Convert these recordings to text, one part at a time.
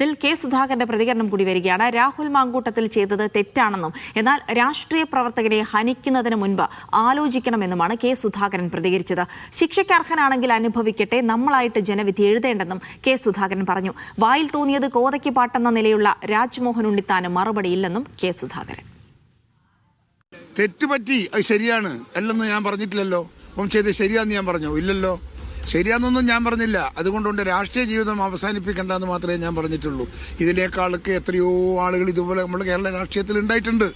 ഇതിൽ കെ സുധാകരന്റെ പ്രതികരണം കൂടി വരികയാണ്. രാഹുൽ മാങ്കൂട്ടത്തിൽ ചെയ്തത് തെറ്റാണെന്നും എന്നാൽ രാഷ്ട്രീയ പ്രവർത്തകരെ ഹനിക്കുന്നതിന് മുൻപ് ആലോചിക്കണമെന്നുമാണ് കെ സുധാകരൻ പ്രതികരിച്ചത്. ശിക്ഷയ്ക്ക് അർഹനാണെങ്കിൽ അനുഭവിക്കട്ടെ, നമ്മളായിട്ട് ജനവിധി എഴുതേണ്ടെന്നും കെ സുധാകരൻ പറഞ്ഞു. വായിൽ തോന്നിയത് കോതയ്ക്ക് പാട്ടെന്ന നിലയുള്ള രാജ്മോഹൻ ഉണ്ണിത്താന് മറുപടിയില്ലെന്നും കെ സുധാകരൻ. തെറ്റുപറ്റി, അത് ശരിയാണ് അല്ലെന്ന് ഞാൻ പറഞ്ഞിട്ടില്ലല്ലോ. അപ്പം ചെയ്ത് ശരിയാന്ന് ഞാൻ പറഞ്ഞോ? ഇല്ലല്ലോ. ശരിയാന്നൊന്നും ഞാൻ പറഞ്ഞില്ല. അതുകൊണ്ടുകൊണ്ട് രാഷ്ട്രീയ ജീവിതം അവസാനിപ്പിക്കേണ്ടെന്ന് മാത്രമേ ഞാൻ പറഞ്ഞിട്ടുള്ളൂ. ഇതിനേക്കാളൊക്കെ എത്രയോ ആളുകൾ ഇതുപോലെ നമ്മുടെ കേരള രാഷ്ട്രീയത്തിൽ ഉണ്ടായിട്ടുണ്ട്.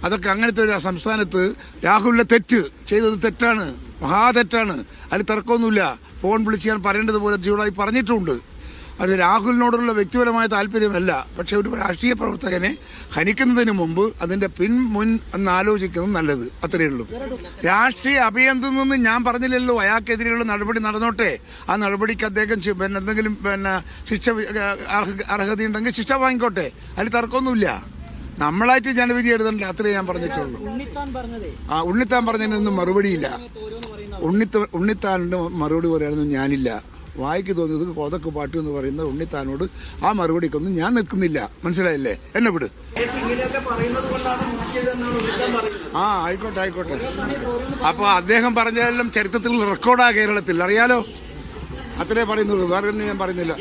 അതൊക്കെ അങ്ങനത്തെ ഒരു സംസ്ഥാനത്ത് രാഹുലിന്റെ തെറ്റ് ചെയ്തത് തെറ്റാണ്, മഹാതെറ്റാണ്. അതിൽ തർക്കമൊന്നുമില്ല. ഫോൺ വിളിച്ച് ഞാൻ പറയേണ്ടതുപോലെ ചൂടായി പറഞ്ഞിട്ടുണ്ട്. അത് രാഹുലിനോടുള്ള വ്യക്തിപരമായ താല്പര്യമല്ല. പക്ഷെ ഒരു രാഷ്ട്രീയ പ്രവർത്തകനെ ഹനിക്കുന്നതിന് മുമ്പ് അതിന്റെ മുൻ എന്ന് ആലോചിക്കുന്നത് നല്ലത്. അത്രയേ ഉള്ളൂ. രാഷ്ട്രീയ അഭയന്തെന്ന് ഞാൻ പറഞ്ഞില്ലല്ലോ. അയാൾക്കെതിരെയുള്ള നടപടി നടന്നോട്ടെ. ആ നടപടിക്ക് അദ്ദേഹം എന്തെങ്കിലും ശിക്ഷ അർഹതയുണ്ടെങ്കിൽ ശിക്ഷ വാങ്ങിക്കോട്ടെ. അതിൽ തർക്കമൊന്നുമില്ല. നമ്മളായിട്ട് ജനവിധി എഴുതണ്ട. അത്രേ ഞാൻ പറഞ്ഞിട്ടുള്ളൂ. ഉണ്ണിത്താൻ പറഞ്ഞതിനൊന്നും മറുപടിയില്ല. ഉണ്ണിത്താനിന്റെ മറുപടി പറയാനൊന്നും ഞാനില്ല. വായിക്ക് തോന്നിയത് കോതക്ക് പാട്ട് എന്ന് പറയുന്ന ഉണ്ണിത്താനോട് ആ മറുപടിക്കൊന്നും ഞാൻ നിൽക്കുന്നില്ല. മനസ്സിലായില്ലേ? എന്നെ വിട്. ആയിക്കോട്ടെ. അപ്പൊ അദ്ദേഹം പറഞ്ഞതെല്ലാം ചരിത്രത്തിൽ റെക്കോർഡാ കേരളത്തിൽ. അറിയാലോ? അത്രേ പറയുന്നുള്ളൂ. വേറെ ഒന്നും ഞാൻ പറയുന്നില്ല.